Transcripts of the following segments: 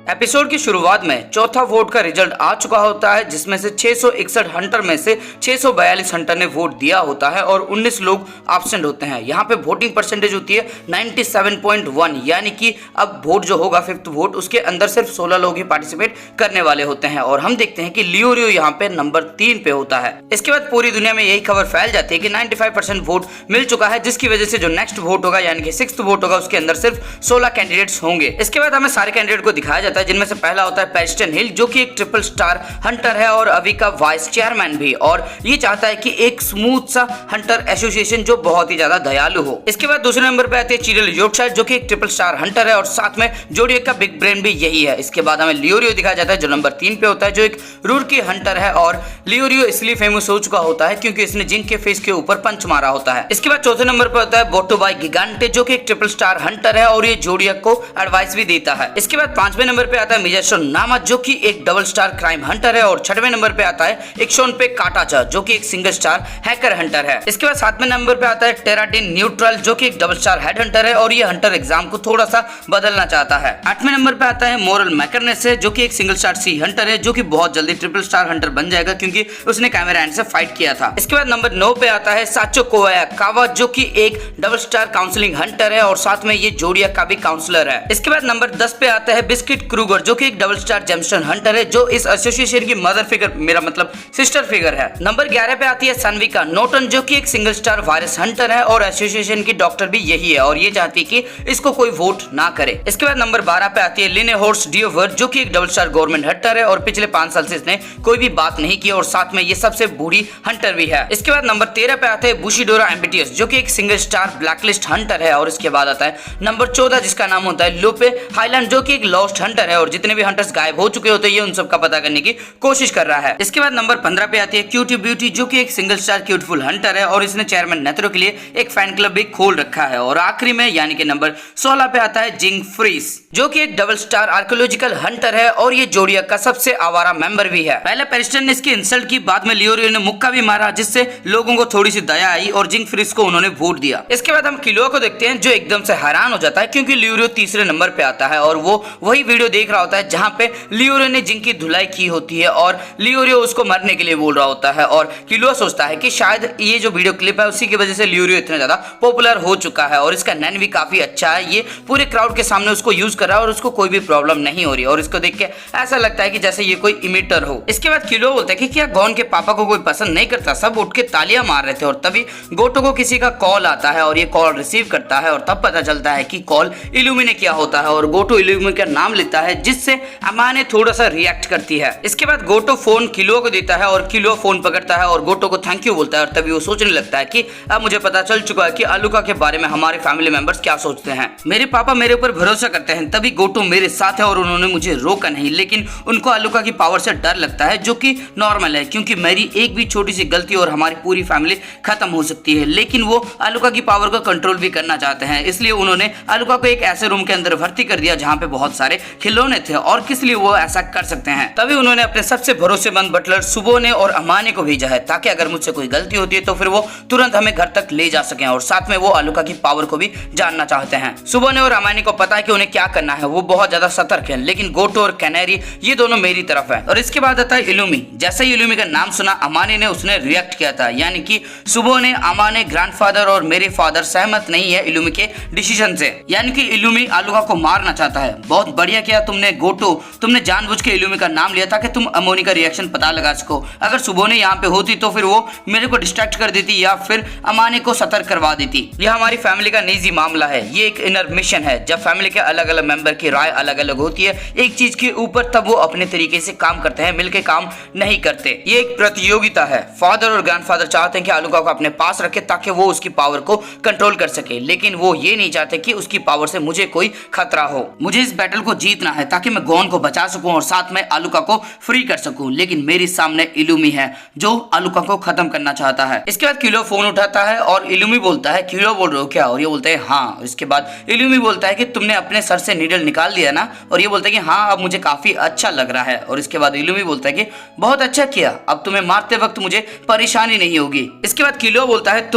Episode की शुरुआत में चौथा वोट का रिजल्ट आ चुका होता है, जिसमें से 661 हंटर में से 642 हंटर ने वोट दिया होता है और 19 लोग एब्सेंट होते हैं। यहाँ पे वोटिंग परसेंटेज होती है 97.1, यानी कि अब वोट जो होगा फिफ्थ वोट, उसके अंदर सिर्फ 16 लोग ही पार्टिसिपेट करने वाले होते हैं। और हम देखते हैं कि लियोरियो यहाँ पे नंबर 3 पे होता है। इसके बाद पूरी दुनिया में यही खबर फैल जाती है कि 95% वोट मिल चुका है, जिसकी वजह से जो नेक्स्ट वोट होगा यानी कि सिक्स्थ वोट होगा, उसके अंदर सिर्फ 16 कैंडिडेट्स होंगे। इसके बाद हमें सारे कैंडिडेट को दिखाया जाता है, जिनमें से पहला होता है पेरिस्टन हिल, जो कि एक ट्रिपल स्टार हंटर है और अभी का वाइस चेयरमैन भी, और ये चाहता है कि एक स्मूथ सा हंटर एसोसिएशन जो बहुत ही ज्यादा दयालु हो। इसके बाद दूसरे नंबर पे आती है चिरल योर्कशायर, जो कि एक ट्रिपल स्टार हंटर है और साथ में जोडियक का बिग ब्रेन भी यही है। इसके बाद हमें लियोरियो दिखाया जाता है, जो नंबर 3 पे होता है, जो एक रूरकी हंटर है। और लियोरियो इसलिए फेमस हो चुका होता है क्योंकि इसने जिंक के फेस के ऊपर पंच मारा होता है। इसके बाद चौथे नंबर पर होता है बोटोबाई गिगांटे, जो कि एक ट्रिपल स्टार हंटर है और ये जोडियक को एडवाइस भी देता है। इसके बाद 5वें नंबर पे आता है मियाशो नामा, जो कि एक डबल स्टार क्राइम हंटर है। और 6वें नंबर पे आता है एक शोनपे काटाचा, जो कि एक सिंगल स्टार हैकर हंटर है। इसके बाद 7वें नंबर पे आता है टेराडिन न्यूट्रल, जो कि एक डबल स्टार हेड हंटर है और ये हंटर एग्जाम को थोड़ा सा बदलना चाहता है। 8वें नंबर पे आता है मोरल मैकरनेस है, जो कि एक सिंगल स्टार सी हंटर है, जो कि बहुत जल्दी ट्रिपल स्टार हंटर बन जाएगा क्योंकि उसने कैमरा एंड से फाइट किया था। इसके बाद नंबर 9 पे आता है साचो कोया कावा, जो कि एक डबल स्टार काउंसलिंग हंटर है और साथ में ये जोडियक का भी काउंसलर है। इसके बाद नंबर 10 पे आता है बिस्किट क्रूगर, जो कि एक डबल स्टार जेमस्टोन हंटर है, जो इस एसोसिएशन की मदर फिगर, मेरा मतलब सिस्टर फिगर है। नंबर 11 पे आती है सनविका नोटन, जो कि एक सिंगल स्टार वायरस हंटर है और एसोसिएशन की डॉक्टर भी यही है और ये चाहती है कि इसको कोई वोट ना करे। इसके बाद नंबर 12 पे आती है लिने हॉर्स डियोवर, जो कि एक डबल स्टार गवर्नमेंट हंटर है और पिछले 5 साल से इसने कोई भी बात नहीं की और साथ में ये सबसे बूढ़ी हंटर भी है। इसके बाद नंबर 13 पे आते हैं बुशिडोरा एम्बिटियस, जो कि एक सिंगल स्टार ब्लैकलिस्ट हंटर है। और इसके बाद आता है नंबर 14, जिसका नाम होता है लोपे हाईलैंड, जो कि एक लॉस्ट हंटर है और जितने भी हंटर्स गायब हो चुके होते हैं ये उन सब का पता करने की कोशिश कर रहा है। इसके बाद नंबर 15 पे आती है क्यूटी ब्यूटी, जो कि एक सिंगल स्टार क्यूटफुल हंटर है और इसने चेयरमैन नेत्रो के लिए एक फैन क्लब भी खोल रखा है। और आखिरी में यानी कि नंबर 16 पे आता है जिंग फ्रीस, जो कि एक डबल स्टार आर्कियोलॉजिकल हंटर है और ये जोडियक का सबसे आवारा मेंबर भी है। पहले पेरिस्टन ने इसकी इंसल्ट की, बाद में लियोरियो ने मुक्का भी मारा, जिससे लोगों को थोड़ी सी दया आई और जिंग फ्रीस को उन्होंने वोट दिया। इसके बाद हम किलोआ को देखते हैं, जो एकदम से हैरान हो जाता है क्योंकि लियोरियो तीसरे नंबर पे आता है और वो वही वीडियो देख रहा होता है जहां पे लियोरियो ने जिंक की धुलाई की होती है और लियोरियो उसको मरने के लिए बोल रहा होता है। और किलोआ सोचता है कि शायद ये जो वीडियो क्लिप है उसी की वजह से लियोरियो इतना ज्यादा पॉपुलर हो चुका है और इसका नैन भी काफी अच्छा है, ये पूरे क्राउड के सामने उसको यूज कर रहा है और उसको कोई भी प्रॉब्लम नहीं हो रही और इसको देख के ऐसा लगता है कि जैसे ये कोई इमिटर हो। इसके बाद किलोआ बोलता है कि क्या गॉन के पापा को कोई पसंद नहीं करता, सब उठ के तालियां मार रहे थे और तभी गोटो को किसी का कॉल आता है और ये कॉल रिसीव करता है और तब पता चलता है कि कॉल इल्यूमी ने किया होता है और गोटो इल्यूमी का नाम लेता है, जिससे अमाने थोड़ा सा रिएक्ट करती है। इसके बाद गोटो फोन किलोआ को देता है और किलोआ फोन पकड़ता है और गोटो को थैंक यू बोलता है और तभी वो सोचने लगता है कि अब मुझे पता चल चुका है कि अलुका के बारे में हमारे फैमिली मेंबर्स क्या सोचते हैं। मेरे पापा मेरे ऊपर भरोसा करते हैं, तभी गोटो मेरे साथ है और उन्होंने मुझे रोका नहीं, लेकिन उनको अलुका की पावर से डर लगता है, जो कि नॉर्मल है क्योंकि मेरी एक भी छोटी सी गलती और हमारी पूरी फैमिली खत्म हो सकती है। लेकिन वो अलुका की पावर को कंट्रोल भी करना चाहते हैं, इसलिए उन्होंने अलुका को एक ऐसे रूम के अंदर भर्ती कर दिया जहाँ पे बहुत सारे खिलौने थे और किस लिए वो ऐसा कर सकते हैं। तभी उन्होंने अपने सबसे भरोसेमंद बटलर सुबोने और अमाने को भेजा है ताकि अगर मुझसे कोई गलती होती है तो फिर वो तुरंत हमें घर तक ले जा सकें और साथ में वो अलुका की पावर को भी जानना चाहते हैं। सुबोने और अमाने को पता है कि उन्हें क्या करना है, वो बहुत ज्यादा सतर्क है, लेकिन गोटो और कैनेरी ये दोनों मेरी तरफ है। और इसके बाद आता है इल्यूमी। जैसे ही इल्यूमी का नाम सुना अमाने ने उसने रिएक्ट किया था, यानी कि सुबोने, अमाने, ग्रैंडफादर और मेरे फादर सहमत नहीं है इल्यूमी के डिसीजन से, यानी कि इल्यूमी अलुका को मारना चाहता है। बहुत बढ़िया किया तुमने गोटो, तुमने जानबूझ के इल्यूमी का नाम लिया ताकि तुम अमोनी का रिएक्शन पता लगा सको। अगर सुबोने यहाँ पे होती तो फिर वो मेरे को डिस्ट्रैक्ट कर देती या फिर अमाने को सतर्क करवा देती। यह हमारी फैमिली का निजी मामला है, ये एक इनर मिशन है। जब फैमिली के अलग अलग मेंबर की राय अलग अलग होती है एक चीज के ऊपर, तब वो अपने तरीके से काम करते हैं, मिलके काम नहीं करते। ये एक प्रतियोगिता है। फादर और ग्रैंडफादर चाहते हैं कि अलुका को अपने पास रखे ताकि वो उसकी पावर को कंट्रोल कर सके, लेकिन वो ये नहीं चाहते कि उसकी पावर से मुझे कोई खतरा हो। मुझे इस बैटल को जीतना है ताकि मैं गॉन को बचा सकूं और साथ में अलुका को फ्री कर सकूं, लेकिन मेरे सामने इल्यूमी है जो अलुका को खत्म करना चाहता है। इसके बाद किलो फोन उठाता है और इल्यूमी बोलता है किलो बोल रहे हो क्या, और ये बोलता है हाँ। इसके बाद इल्यूमी बोलता है कि तुमने अपने सर से नीडल निकाल दिया ना, और ये बोलता है कि हाँ अब मुझे काफी अच्छा लग रहा है। और इसके बाद इल्यूमी बोलता है कि बहुत अच्छा किया, अब तुम्हें मारते वक्त मुझे परेशानी नहीं होगी। इसके बाद किलो बोलता है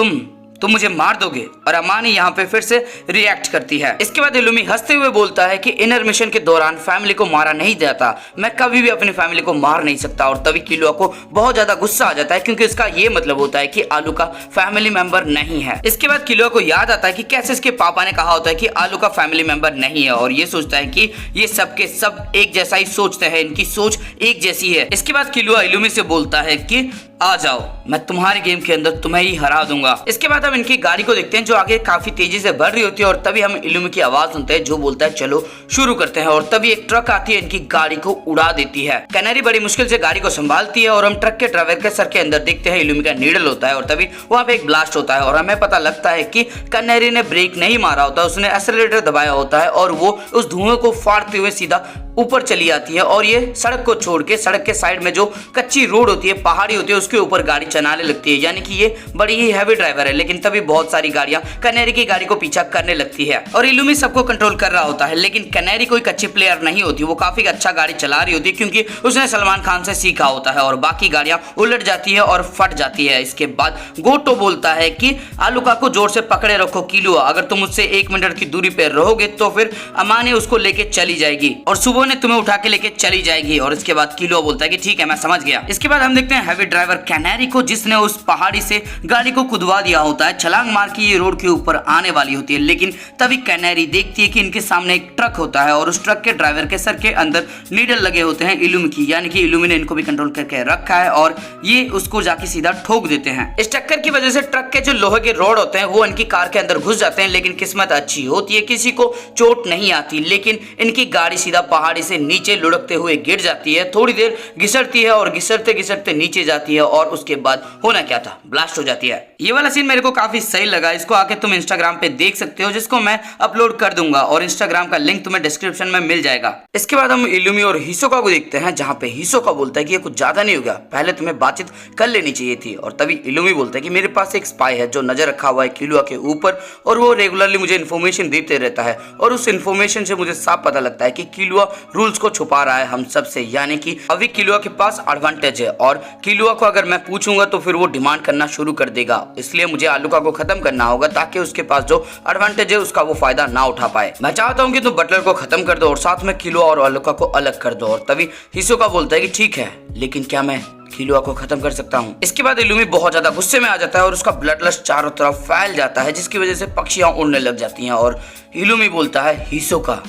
तुम मुझे मार दोगे? और अमानी यहाँ पे फिर से रिएक्ट करती है। इसके बाद इलुमी हंसते हुए बोलता है कि इनर मिशन के दौरान फैमिली को मारा नहीं जाता, मैं कभी भी अपनी फैमिली को मार नहीं सकता। और तभी किलुआ को बहुत ज्यादा गुस्सा आ जाता है क्योंकि इसका ये मतलब होता है कि आलू का फैमिली मेंबर नहीं है। इसके बाद किलुआ को याद आता है कि कैसे इसके पापा ने कहा होता है कि आलू का फैमिली मेंबर नहीं है, और ये सोचता है कि ये सब के सब एक जैसा ही सोचते हैं, इनकी सोच एक जैसी है। इसके बाद किलुआ इलुमी से बोलता है कि आ जाओ, मैं तुम्हारे गेम के अंदर तुम्हें ही हरा दूंगा। इसके बाद हम इनकी गाड़ी को देखते हैं जो आगे काफी तेजी से बढ़ रही होती है, और तभी हम इलुमी की आवाज सुनते हैं जो बोलता है चलो शुरू करते हैं। और तभी एक ट्रक आती है, इनकी गाड़ी को उड़ा देती है। कैनरी बड़ी मुश्किल से गाड़ी को संभालती है और हम ट्रक के ड्राइवर के सर के अंदर देखते हैं इलुमी का नीडल होता है, और तभी वहां पे एक ब्लास्ट होता है और हमें पता लगता है कि कैनरी ने ब्रेक नहीं मारा होता, उसने एक्सेलरेटर दबाया होता है और वो उस धुएं को फाड़ते हुए सीधा ऊपर चली आती है। और ये सड़क को छोड़ के सड़क के साइड में जो कच्ची रोड होती है, पहाड़ी होती है, उसके ऊपर गाड़ी चलाने लगती है। यानी कि ये बड़ी ही हैवी ड्राइवर है। लेकिन तभी बहुत सारी गाड़ियां कैनरी की गाड़ी को पीछा करने लगती है और इलुमी सबको कंट्रोल कर रहा होता है। लेकिन कैनरी कोई कच्ची प्लेयर नहीं होती, वो काफी अच्छा गाड़ी चला रही होती है क्योंकि उसने सलमान खान से सीखा होता है, और बाकी गाड़ियां उलट जाती है और फट जाती है। इसके बाद गोटो बोलता है कि आलूका को जोर से पकड़े रखो किलुआ, अगर तुम मुझसे 1 मिनट की दूरी पर रहोगे तो फिर अमानी उसको लेके चली जाएगी और सुबह ने तुम्हें उठा के लेके चली जाएगी। और इसके बाद किलुआ बोलता है कि ठीक है, मैं समझ गया। इसके बाद हम देखते हैं हैवी ड्राइवर कैनरी को, जिसने उस पहाड़ी से गाड़ी को कुदवा दिया होता है। छलांग मार के ये रोड के ऊपर आने वाली होती है, लेकिन तभी कैनरी देखती है कि इनके सामने एक ट्रक होता है और उस ट्रक के ड्राइवर के सर के अंदर नीडल लगे होते हैं इलुमी की, यानी कि इलुमी ने इनको भी कंट्रोल करके रखा है और ये उसको जाके सीधा ठोक देते हैं। इस टक्कर की वजह से ट्रक के जो लोहे के रोड होते हैं वो इनकी कार के अंदर घुस जाते हैं, लेकिन किस्मत अच्छी होती है, किसी को चोट नहीं आती। लेकिन इनकी गाड़ी सीधा पहाड़ी से नीचे लुढ़कते हुए गिर जाती है, थोड़ी देर घिसटती है और घिसटते घिसटते नीचे जाती है, और उसके बाद होना क्या था, ब्लास्ट हो जाती है। ये वाला सीन मेरे को काफी सही लगा, इसको आके तुम इंस्टाग्राम पे देख सकते हो, जिसको मैं अपलोड कर दूंगा और इंस्टाग्राम का लिंक तुम्हें डिस्क्रिप्शन में मिल जाएगा। इसके बाद हम इलुमी और हिसोका को देखते हैं, जहां पे हिसोका बोलता है कि ये कुछ ज्यादा नहीं हो गया, पहले तुम्हें बातचीत कर लेनी चाहिए थी। और तभी इलुमी बोलता है कि मेरे पास एक स्पाई है जो नजर रखा हुआ है किलुआ के ऊपर, और वो रेगुलरली मुझे इन्फॉर्मेशन देते रहता है, और उस इन्फॉर्मेशन से मुझे साफ पता लगता है कि किलुआ रूल्स को छुपा रहा है हम सबसे, यानी कि अभी किलुआ के पास एडवांटेज है, और किलुआ को अगर मैं पूछूंगा तो फिर वो डिमांड करना शुरू कर देगा। इसलिए मुझे आलूका को खत्म करना होगा ताकि उसके पास जो एडवांटेज है उसका वो फायदा ना उठा पाए। मैं चाहता हूँ कि तुम बटलर को खत्म कर दो और साथ में किलुआ और आलूका को अलग कर दो। और तभी हिसोका बोलता है कि ठीक है, लेकिन क्या मैं किलुआ को खत्म कर सकता हूँ? इसके बाद इलुमी बहुत ज्यादा गुस्से में आ जाता है और उसका ब्लड लस्ट चारों तरफ फैल जाता है, जिसकी वजह से पक्षियां उड़ने लग जाती हैं। और इलुमी बोलता है हिसोका,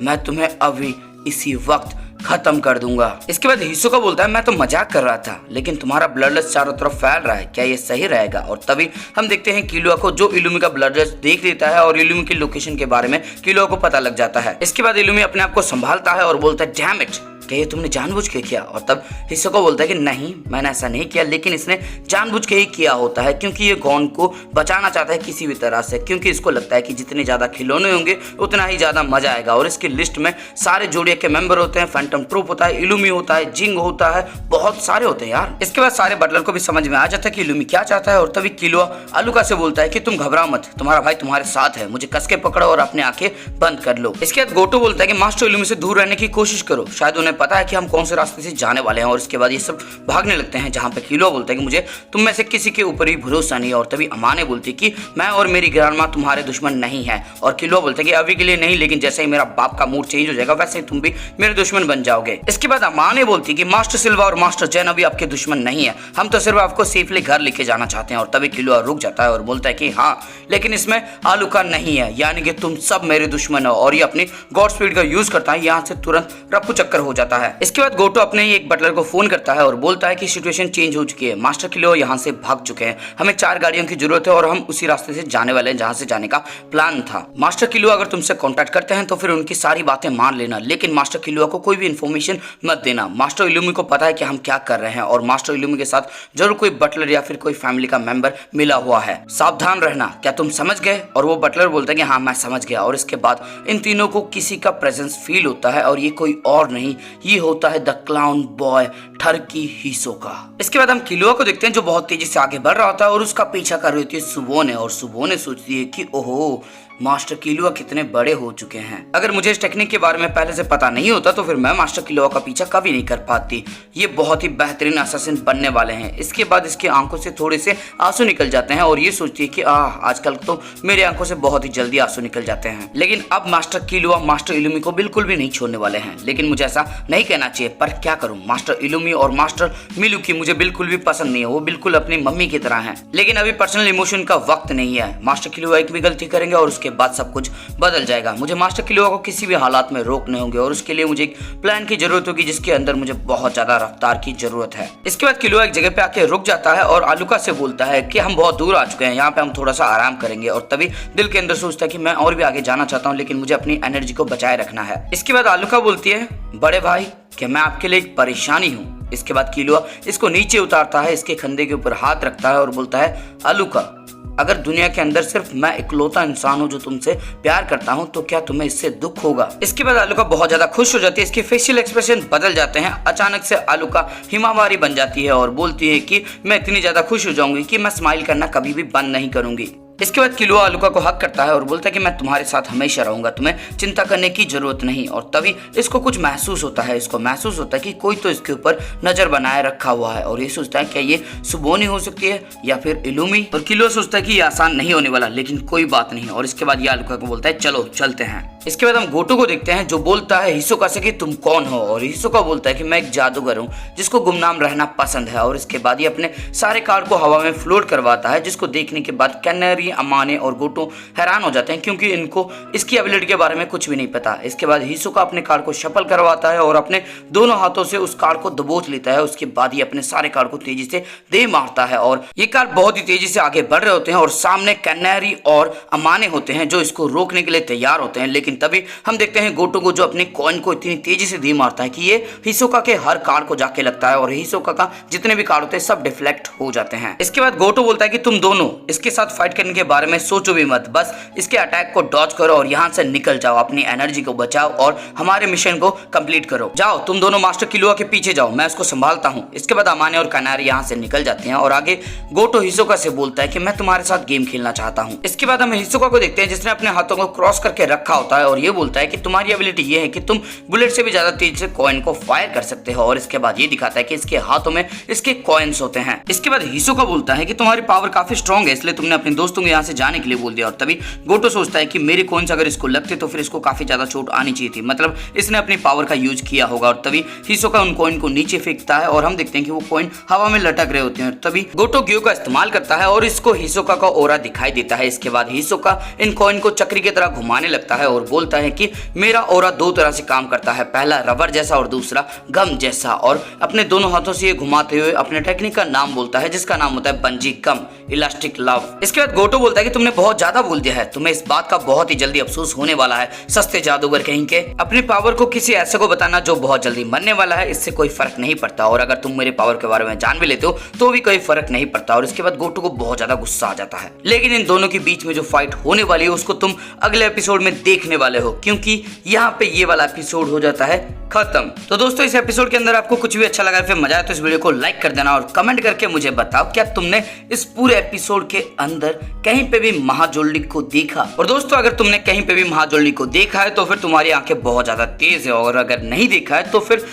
मैं तुम्हें अभी इसी वक्त खत्म कर दूंगा। इसके बाद हिसोका बोलता है मैं तो मजाक कर रहा था, लेकिन तुम्हारा ब्लड लस्ट चारों तरफ फैल रहा है, क्या ये सही रहेगा? और तभी हम देखते हैं किलुआ को, जो इलुमी का ब्लड लस्ट देख लेता है और इलुमी की लोकेशन के बारे में किलुआ को पता लग जाता है। इसके बाद इलुमी अपने आप को संभालता है और बोलता है डैम इट, क्या ये तुमने जानबूझ के किया? और तब हिसोका बोलता है कि नहीं, मैंने ऐसा नहीं किया, लेकिन इसने जानबूझ के ही किया होता है क्योंकि ये गॉन को बचाना चाहता है किसी भी तरह से, क्योंकि इसको लगता है कि जितने ज्यादा खिलौने होंगे उतना ही ज्यादा मजा आएगा। और इसकी लिस्ट में सारे जोडियक के मेंबर होते हैं, फैंटम ट्रूप होता है, इलुमी होता है, जिंग होता है, बहुत सारे होते हैं यार। इसके बाद सारे बटलर को भी समझ में आ जाता है कि इलुमी क्या चाहता है। और तभी किलुआ आलूका से बोलता है कि तुम घबराओ मत, तुम्हारा भाई तुम्हारे साथ है, मुझे कस के पकड़ो और अपने आंखें बंद कर लो। इसके बाद गोटो बोलता है कि मास्टर इलुमी से दूर रहने की कोशिश करो, शायद उन्हें पता है कि हम कौन से रास्ते से जाने वाले हैं। और इसके बाद ये सब भागने लगते हैं, जहां पे किलुआ बोलता है कि मुझे तुम में से किसी के ऊपर ही भरोसा नहीं है। और तभी अमाने बोलती है कि मैं और मेरी ग्रैंडमा तुम्हारे दुश्मन नहीं है। और किलुआ बोलता है कि अभी के लिए नहीं, लेकिन जैसे ही मेरा बाप का मूड चेंज हो जाएगा वैसे ही तुम भी मेरे दुश्मन बन जाओगे। इसके बाद अमाने बोलती है कि मास्टर सिल्वा और मास्टर जैन अभी आपके दुश्मन नहीं है, हम तो सिर्फ आपको सेफली घर लेके जाना चाहते हैं। और तभी किलुआ रुक जाता है और बोलता है कि हाँ, लेकिन इसमें आलूका नहीं है, यानी कि तुम सब मेरे दुश्मन हो। और ये अपनी गॉड स्पीड का यूज करता है, यहाँ से तुरंत रफ्फू चक्कर हो जाता है। इसके बाद गोटो अपने ही एक बटलर को फोन करता है और बोलता है कि सिचुएशन चेंज हो चुकी है, मास्टर किलुआ यहाँ से भाग चुके हैं, हमें 4 गाड़ियों की जरूरत है और हम उसी रास्ते से जाने वाले हैं जहाँ से जाने का प्लान था। मास्टर किलुआ अगर तुमसे कांटेक्ट करते हैं तो फिर उनकी सारी बातें मान लेना, लेकिन मास्टर किलुआ को कोई भी इन्फॉर्मेशन मत देना। मास्टर इलुमी को पता है कि हम क्या कर रहे हैं और मास्टर इलुमी के साथ जरूर कोई बटलर या फिर कोई फैमिली का मेंबर मिला हुआ है, सावधान रहना, क्या तुम समझ गए? और वो बटलर बोलता है कि हाँ मैं समझ गया। और इसके बाद इन तीनों को किसी का प्रेजेंस फील होता है और ये कोई और नहीं, ये होता है द क्लाउन बॉय ठरकी हिसोका। इसके बाद हम किलुआ को देखते हैं जो बहुत तेजी से आगे बढ़ रहा होता है और उसका पीछा कर रही होती है सुबोने। और सुबोने सोचती है कि ओहो, मास्टर किलुआ कितने बड़े हो चुके हैं। अगर मुझे इस टेक्निक के बारे में पहले से पता नहीं होता तो फिर मैं मास्टर किलुआ का पीछा कभी नहीं कर पाती। ये बहुत ही बेहतरीन असैसिन बनने वाले हैं। इसके बाद इसकी आंखों से थोड़े से आंसू निकल जाते हैं और ये सोचती है कि आजकल तो मेरी आंखों से बहुत ही जल्दी आंसू निकल जाते हैं। लेकिन अब मास्टर किलुआ मास्टर इलुमी को बिल्कुल भी नहीं छोड़ने वाले हैं। लेकिन मुझे ऐसा नहीं कहना चाहिए, पर क्या करूं, मास्टर इलुमी और मास्टर मिलुकी मुझे बिल्कुल भी पसंद नहीं है। वो बिल्कुल अपनी मम्मी की तरह हैं। लेकिन अभी पर्सनल इमोशन का वक्त नहीं है। मास्टर किलुआ एक भी गलती करेंगे और उसके बाद सब कुछ बदल जाएगा। मुझे मास्टर किलुआ को किसी भी हालात में रोकने होंगे और उसके लिए मुझे एक प्लान की जरूरत होगी जिसके अंदर मुझे बहुत ज्यादा रफ्तार की जरूरत है। इसके बाद किलुआ एक जगह पे आके रुक जाता है और आलूका से बोलता है कि हम बहुत दूर आ चुके हैं, यहाँ पे हम थोड़ा सा आराम करेंगे। और तभी दिल के अंदर सोचता है कि मैं और भी आगे जाना चाहता हूँ, लेकिन मुझे अपनी एनर्जी को बचाए रखना है। इसके बाद आलूका बोलती है, बड़े भाई कि मैं आपके लिए एक परेशानी हूँ। इसके बाद किलुआ इसको नीचे उतारता है, इसके कंधे के ऊपर हाथ रखता है और बोलता है, आलूका अगर दुनिया के अंदर सिर्फ मैं इकलौता इंसान हूँ जो तुमसे प्यार करता हूँ तो क्या तुम्हें इससे दुख होगा। इसके बाद आलूका बहुत ज्यादा खुश हो जाती है। इसके फेशियल एक्सप्रेशन बदल जाते हैं। अचानक से आलूका हिमावारी बन जाती है और बोलती है कि मैं इतनी ज्यादा खुश हो जाऊंगी कि मैं स्माइल करना कभी भी बंद नहीं करूंगी। इसके बाद किलुआ आलूका को हक करता है और बोलता है कि मैं तुम्हारे साथ हमेशा रहूंगा, तुम्हें चिंता करने की जरूरत नहीं। और तभी इसको कुछ महसूस होता है। इसको महसूस होता है कि कोई तो इसके ऊपर नजर बनाए रखा हुआ है और ये सोचता है क्या ये सुबोनी हो सकती है या फिर इलुमी। और किलुआ सोचता है कि ये आसान नहीं होने वाला, लेकिन कोई बात नहीं। और इसके बाद ये आलूका को बोलता है चलो चलते हैं। इसके बाद हम गोटो को देखते हैं जो बोलता है हिसोका से कि तुम कौन हो। और हिसोका बोलता है कि मैं एक जादूगर हूँ जिसको गुमनाम रहना पसंद है। और इसके बाद ये अपने सारे कार्ड को हवा में फ्लोट करवाता है, जिसको देखने के बाद कैनरी, अमाने और गोटो हैरान हो जाते हैं क्योंकि इनको इसकी एबिलिटी के बारे में कुछ भी नहीं पता। इसके बाद हिसोका अपने कार्ड को शफल करवाता है और अपने दोनों हाथों से उस कार्ड को दबोच लेता है। उसके बाद ये अपने सारे कार्ड को तेजी से दे मारता है और ये कार्ड बहुत ही तेजी से आगे बढ़ रहे होते हैं और सामने कैनरी और अमाने होते हैं जो इसको रोकने के लिए तैयार होते हैं। लेकिन तभी हम देखते हैं गोटो को जो अपने कॉइन को इतनी तेजी से दे मारता है कि ये हिसोका के हर कार्ड को जाके लगता है और हिसोका का जितने भी कार्ड होते हैं सब डिफ्लेक्ट हो जाते हैं। इसके बाद गोटो बोलता है कि तुम दोनों इसके साथ फाइट करने के बारे में सोचो भी मत, बस इसके अटैक को डॉज करो और यहाँ से निकल जाओ, अपनी एनर्जी को बचाओ और हमारे मिशन को कंप्लीट करो। जाओ तुम दोनों मास्टर किलुआ के पीछे जाओ, मैं उसको संभालता हूँ। इसके बाद अमाने और कैनरी यहाँ से निकल जाते हैं और आगे गोटो हिसोका से बोलता है कि मैं तुम्हारे साथ गेम खेलना चाहता हूँ। इसके बाद हम हिसोका को देखते हैं जिसने अपने हाथों को क्रॉस करके रखा होता है और ये बोलता है कि तुम्हारी एबिलिटी ये है कि तुम बुलेट से भी ज्यादा तेज से कॉइन को फायर कर सकते हो। और इसके बाद ये दिखाता है कि इसके हाथों में इसके कॉइन्स होते हैं। इसके बाद हिसोका बोलता है कि तुम्हारी पावर काफी स्ट्रांग है, इसलिए तुमने अपने दोस्तों को यहाँ से जाने के लिए बोल दिया। और तभी गोटो सोचता है कि मेरे कॉइन्स अगर इसको लगते तो फिर इसको काफी ज्यादा चोट आनी चाहिए थी, मतलब इसने अपनी पावर का यूज किया होगा। और तभी हिसोका उन कॉइन को नीचे फेंकता है और हम देखते हैं कि वो कॉइन हवा में लटक रहे होते हैं। तभी गोटो ग्यो का इस्तेमाल करता है और इसको हिसोका का ओरा दिखाई देता है। इसके बाद हिसोका इन कॉइन को चक्री की तरह घुमाने लगता है और बोलता है कि मेरा ओरा दो तरह से काम करता है, पहला रबर जैसा और दूसरा गम जैसा। और अपने दोनों हाथों से ये घुमाते हुए अपने टेक्निक का नाम बोलता है जिसका नाम होता है बंजी गम इलास्टिक लव। इसके बाद गोटो बोलता है कि तुमने बहुत ज्यादा बोल दिया है, तुम्हें इस बात का बहुत ही जल्दी अफसोस होने वाला है, सस्ते जादूगर कहीं के। अपनी पावर को किसी ऐसे को बताना जो बहुत जल्दी मरने वाला है, इससे कोई फर्क नहीं पड़ता। और अगर तुम मेरे पावर के बारे में जान भी लेते हो तो भी कोई फर्क नहीं पड़ता। और इसके बाद गोटो को बहुत ज्यादा गुस्सा आ जाता है। लेकिन इन दोनों के बीच में जो फाइट होने वाली है उसको तुम अगले एपिसोड में देखने वाले हो, क्योंकि यहाँ पे ये वाला एपिसोड हो जाता है खत्म। तो दोस्तों इस एपिसोड के अंदर आपको कुछ भी अच्छा लगा, फिर मजा आया तो इस वीडियो को लाइक कर देना और कमेंट करके मुझे बताओ क्या तुमने इस पूरे एपिसोड के अंदर कहीं पे भी महाजोल्डी को देखा। और दोस्तों अगर तुमने कहीं पे भी महाजोल्डी को देखा है तो फिर तुम्हारी आंखें बहुत ज्यादा तेज है, और अगर नहीं देखा है तो फिर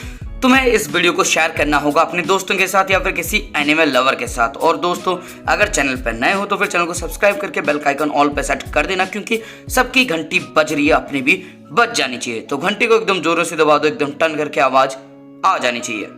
तुम्हें इस वीडियो को शेयर करना होगा अपने दोस्तों के साथ या फिर किसी एनिमल लवर के साथ। और दोस्तों अगर चैनल पर नए हो तो फिर चैनल को सब्सक्राइब करके बेल का आइकन ऑल पे सेट कर देना, क्योंकि सबकी घंटी बज रही है, अपनी भी बज जानी चाहिए। तो घंटी को एकदम जोरों से दबा दो, एकदम टन करके आवाज आ जानी चाहिए।